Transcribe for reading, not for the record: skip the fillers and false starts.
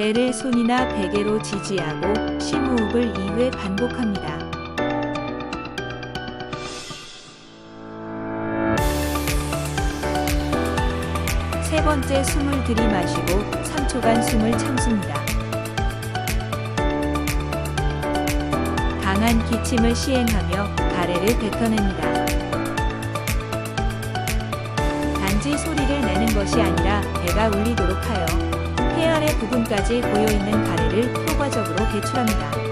배를 손이나 베개로 지지하고 심호흡을 2회 반복합니다. 세 번째, 숨을 들이마시고 3초간 숨을 참습니다. 강한 기침을 시행하며 가래를 뱉어냅니다. 단지 소리를 내는 것이 아니라 배가 울리도록 하여 폐 아래 부분까지 고여있는 가래를 효과적으로 배출합니다.